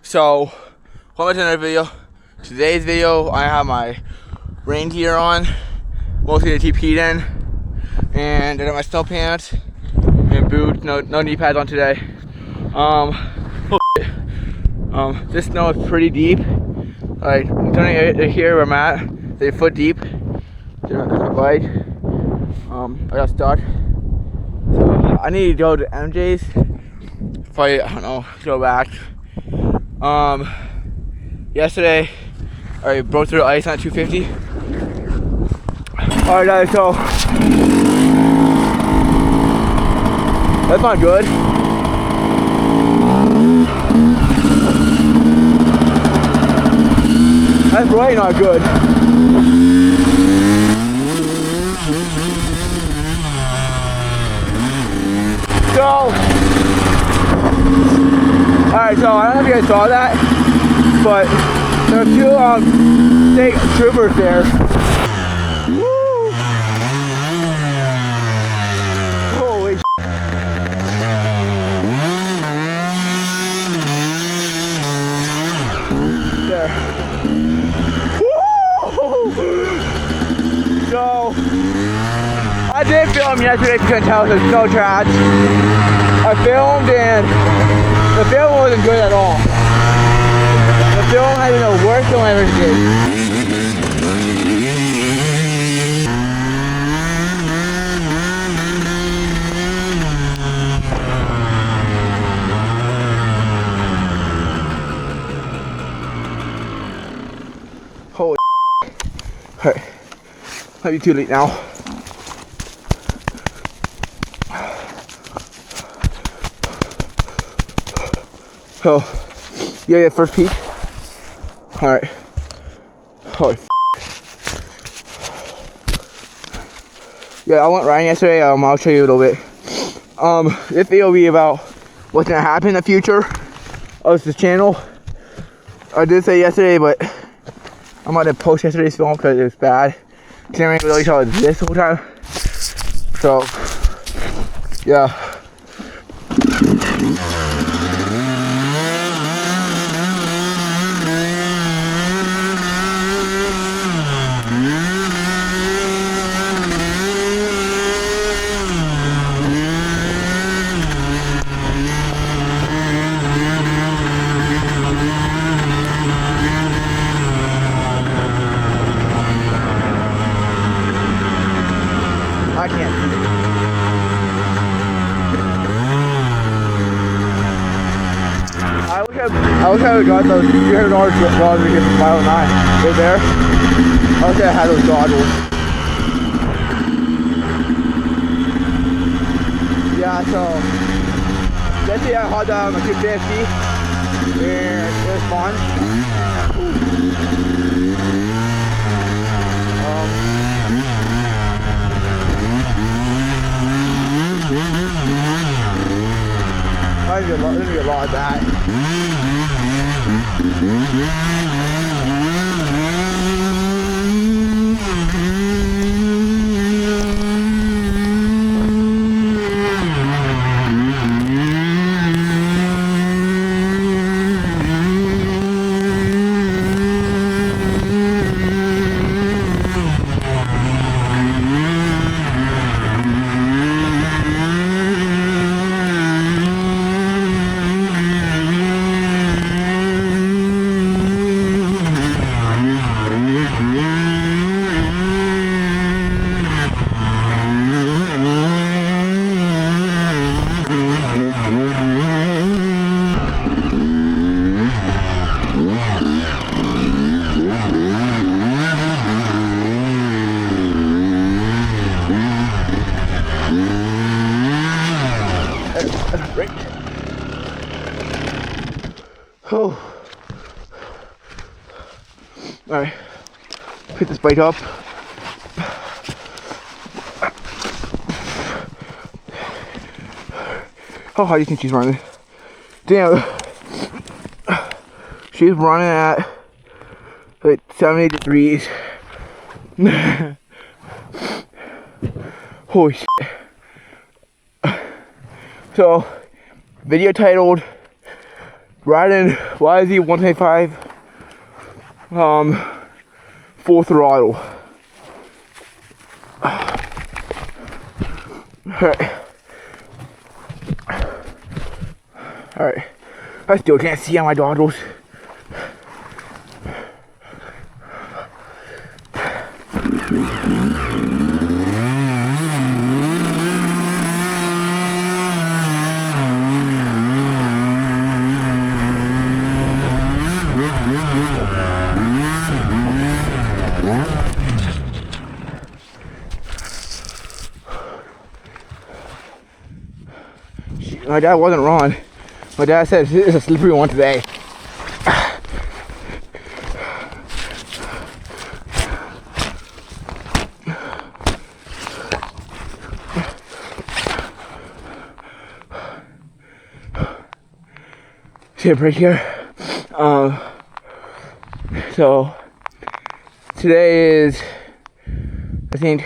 So, welcome to another video. Today's video, I have my rain gear on, mostly the TP in, and I got my snow pants and boots. No knee pads on today. This snow is pretty deep. Like, I'm turning it here where I'm at. It's a foot deep. There's my bike. I got stuck. So I need to go to MJ's. Probably, I don't know, go back. Yesterday I broke through the ice on 250. Alright guys, so that's not good. That's really not good. So alright, so I don't know if you guys saw that, but there are two state troopers there. Woo! Holy shit. There. Woo! So I did film yesterday, if you couldn't tell, it's so trash. I filmed and the film wasn't good at all. The film had been the worst film I ever did. Holy alright. Might be too late now. So, yeah, first peek. Alright. Holy f. Yeah, I went riding yesterday. I'll show you a little bit. This video will be about what's gonna happen in the future of this channel. I did say yesterday, but I'm gonna post yesterday's film because it was bad. Can't really tell this the whole time. So, yeah. I can't see it. I wish I would have got those $300 goggles we get from 509. They're there. I wish I had those goggles. Yeah, so yesterday I hauled down a 250 and it was fun. There's gonna be a lot of that. Right. Oh. Alright. Pick this bike up. How high do you think she's running? Damn. She's running at like 70 degrees. Holy shit. So, video titled riding YZ125 full throttle. Alright. I still can't see on my goggles. My dad wasn't wrong. My dad said it's a slippery one today. See a break here. So today is, I think,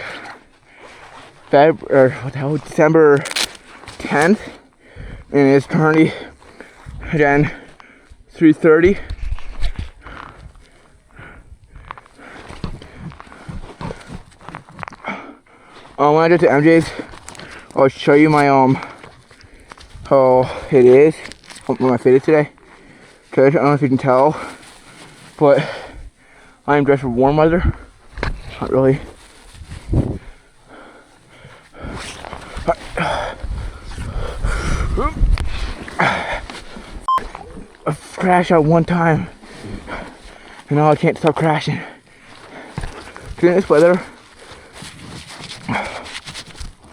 December 10th, and it's currently again 3:30. When I get to MJ's, I'll show you my how it is, when I fitted today. Cause I don't know if you can tell, but I am dressed for warm weather. Not really. I crashed out one time, and now I can't stop crashing. In this weather,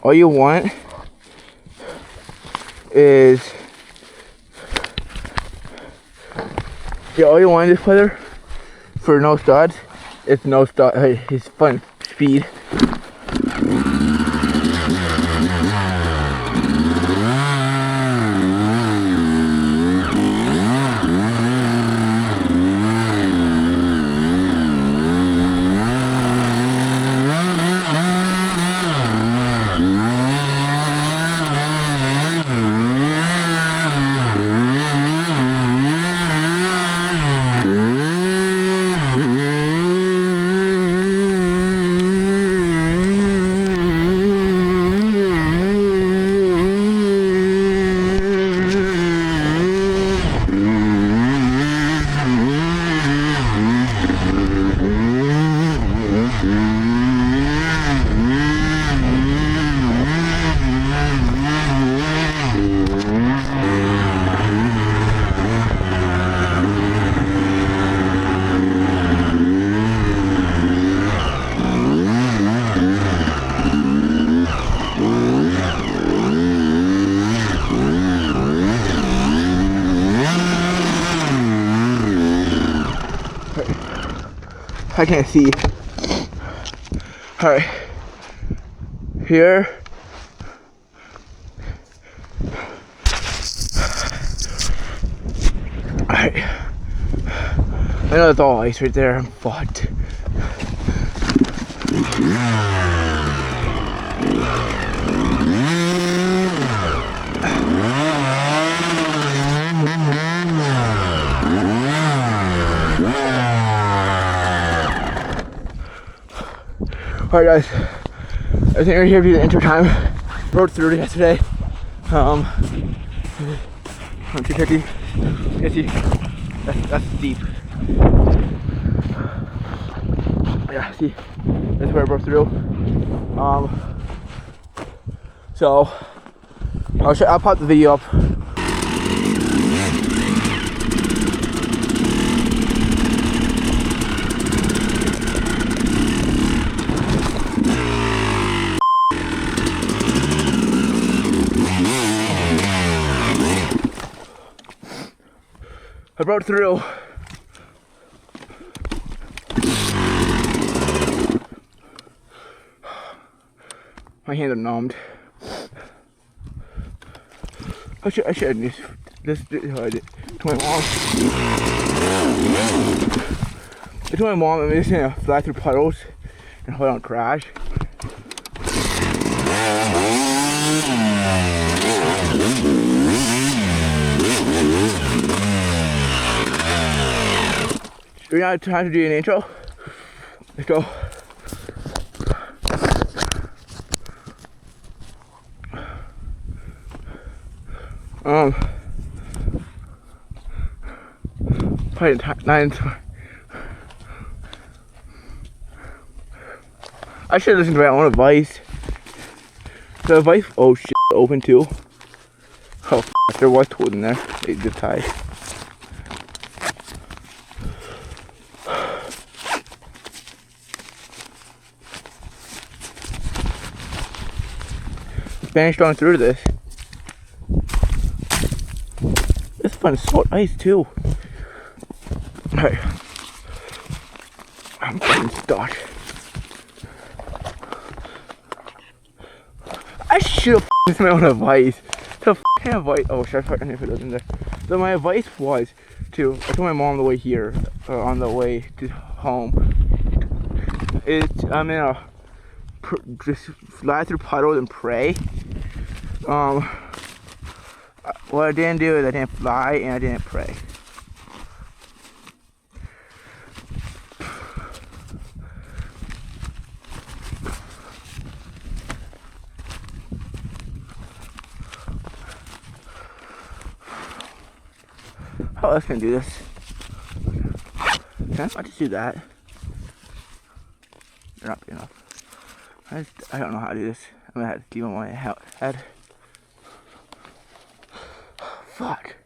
all you want is, all you want in this weather for no studs, it's no stud, it's fun speed. I can't see. Alright. Here. Alright. I know it's all ice right there. I'm fucked. Alright guys, I think we're here to do the intro time. Rode through it yesterday. 250. You see, that's deep. Yeah, see, that's where I broke through. So I'll pop the video up. I broke through. My hands are numbed. I should have this 20 mom. The 20 mom, I'm just gonna fly through puddles and hope I don't crash. We're now trying to do an intro. Let's go. Probably 9. I should listen to my own advice. The advice, oh shit, open too. Oh, there was toad in there. They just tied. Spanish going through this. This fun is so ice too. Alright. I'm fucking stuck. I should have listened to my own advice. The fucking advice. Oh, should I fucking put those in there? So my advice was to, I told my mom on the way here, on the way to home, I'm in a, just fly through puddles and pray. What I didn't do is I didn't fly and I didn't pray. How else can I do this? Can I not just do that? They're not big enough. I don't know how to do this. I'm gonna have to keep on my head. Fuck.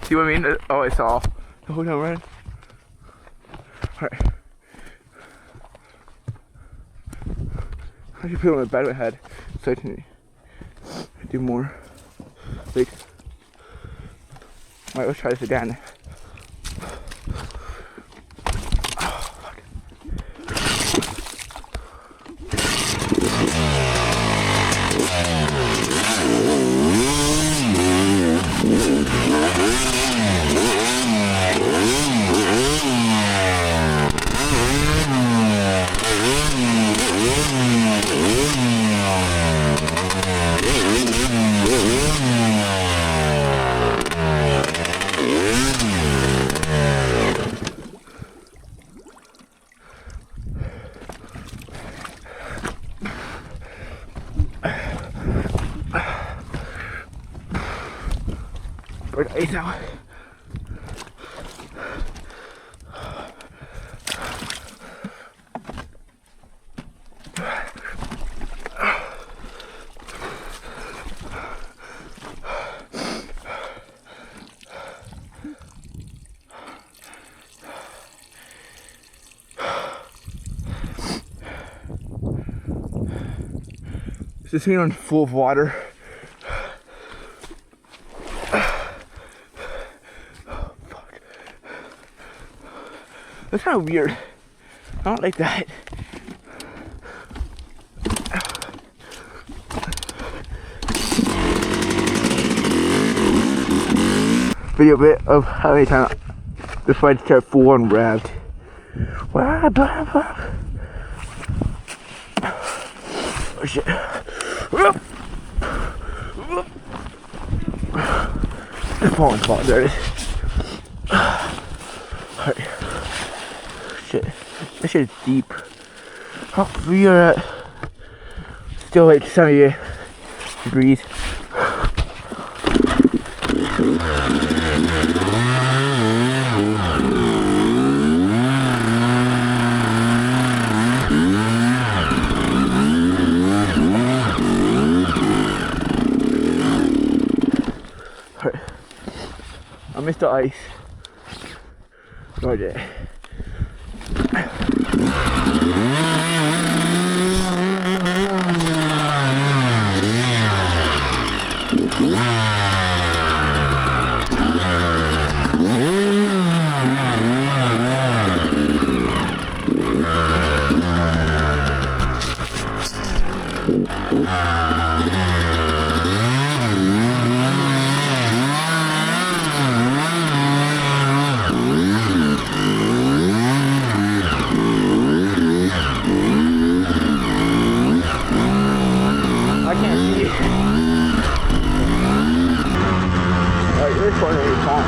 See what I mean? Oh, I saw. Hold on, right? Alright. I should put it on the back of my head so I can do more. Like, alright, let's try this again. Where'd I now? This is on full of water. Oh, fuck. That's kind of weird. I don't like that. Video bit of how many times this fight started full on revved. Oh shit. It's falling spot, there it is. Alright. Shit. That shit is deep. Oh, we are at still like 78 degrees. I missed the ice. Right there. very fun.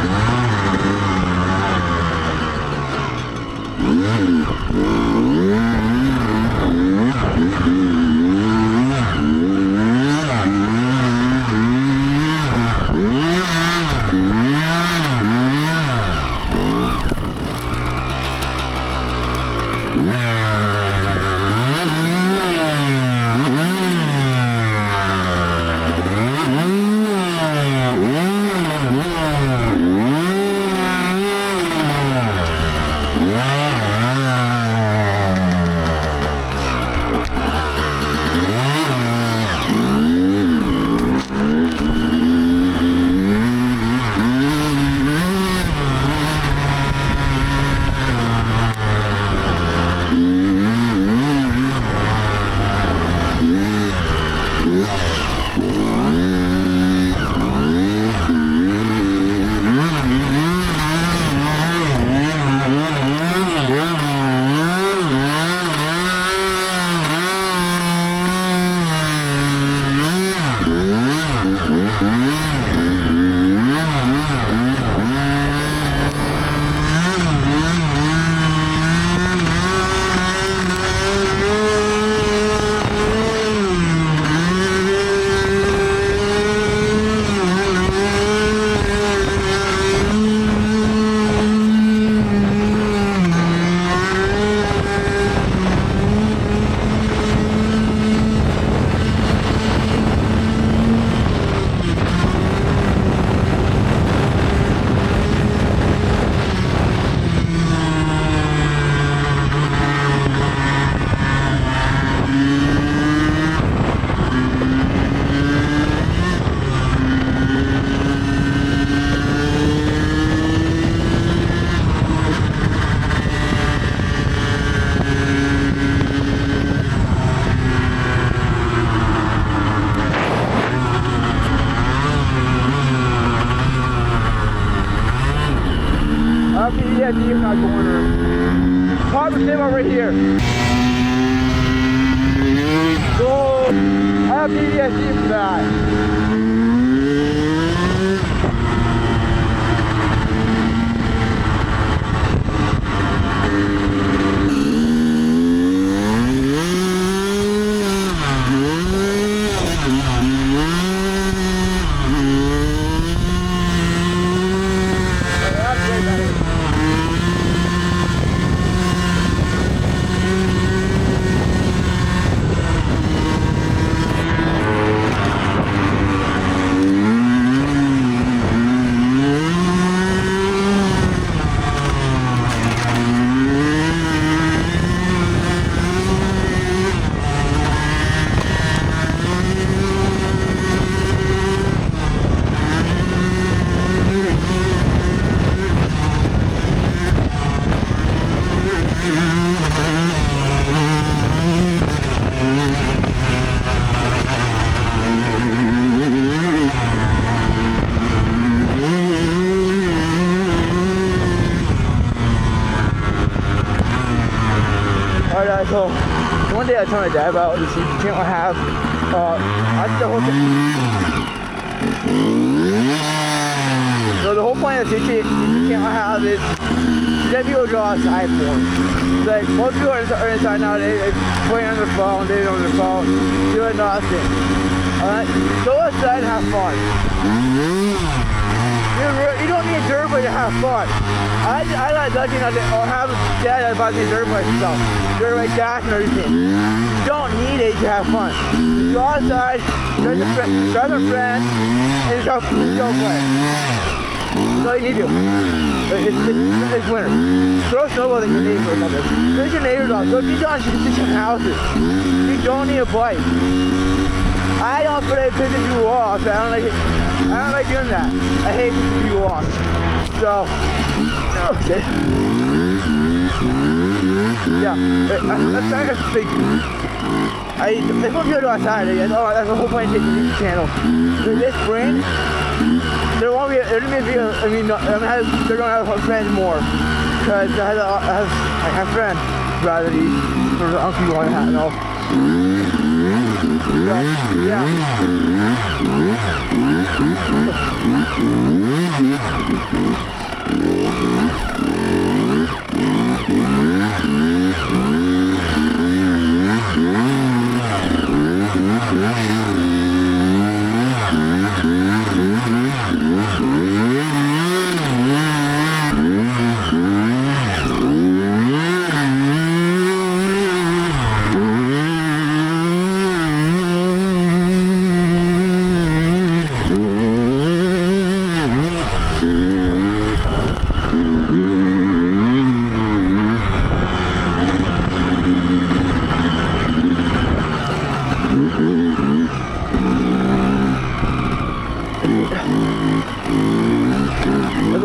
PTSD in that corner. Parker came over right here. So I have PTSD for that. Alright, so one day I told my dad about this channel I have. So the whole point of this channel I have is that people go outside more. Like most people are inside nowadays, they playing on their phone, they're on their phone, doing nothing. Alright, go outside and have fun. You don't need a dirt bike to have fun. I got lucky enough to have a dad that buys me dirt bike and stuff. Dirt bike gas and everything. You don't need it to have fun. Just go outside, grab a friend, and just go play. That's all you need to do. It's winter. Throw snowballs at your neighbor or something. Piss your neighbors off. Go beat on some houses. You don't need a bike. I don't put it pissing people off. I don't like doing that. I hate pissing people off. So, okay. Yeah, that's not a big. If I'm going outside, that's the whole point of taking this channel. This spring, they're going to have friends more. Because I have friends, rather than for the uncle you want to have,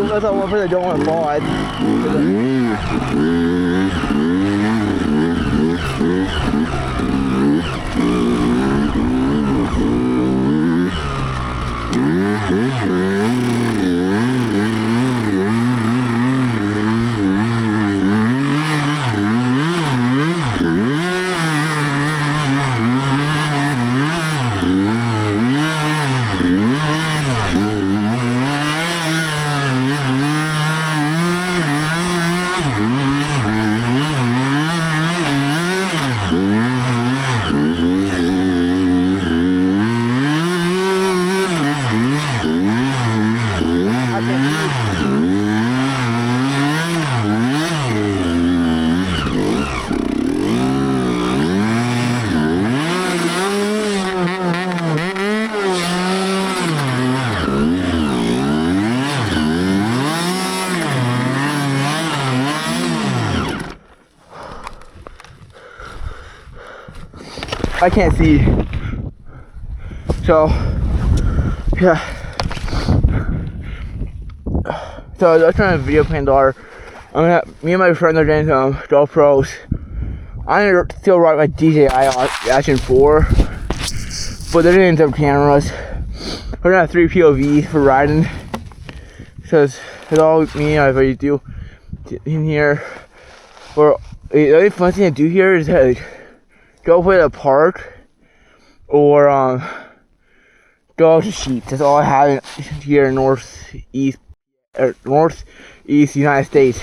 That's all one person I don't want to fall. I can't see. So, yeah. So that's trying to video Pandora. Me and my friend are doing some GoPros. I still rock my DJI Action 4, but they're doing some cameras. We're gonna have 3 POVs for riding. So it's all me and everybody do in here. Or the only fun thing to do here is like, go play the park or go to sheep. That's all I have here in northeast United States.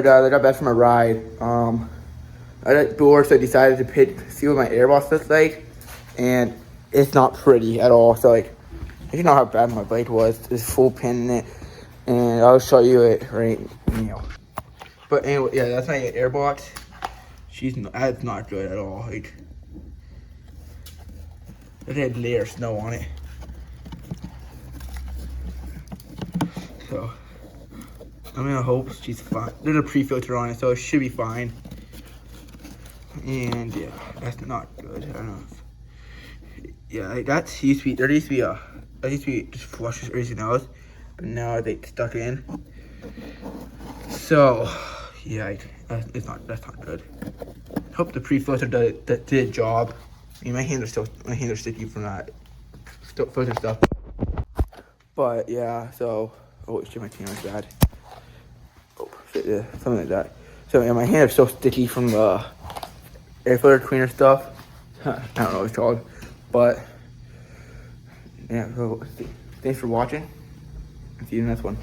Alright guys, I got back from a ride. I got bored, so I decided to see what my airbox looks like, and it's not pretty at all. So like, you know how bad my bike was. There's full pin in it, and I'll show you it right now. But anyway, yeah, that's my airbox. That's not good at all. Like, it had a layer of snow on it. So I'm gonna hope she's fine. There's a pre-filter on it, so it should be fine. And yeah, that's not good. I don't know. Yeah, like that used to be. There used to be just flushes everything else, but now they stuck in. So yeah, that's not good. Hope the pre-filter did a job. I mean, my hands are sticky from that filter stuff. But yeah, so oh shit, my camera's bad. Oh, yeah, something like that. So yeah, my hands are so sticky from the air filter cleaner stuff. I don't know what it's called, but yeah. So thanks for watching. See you in the next one.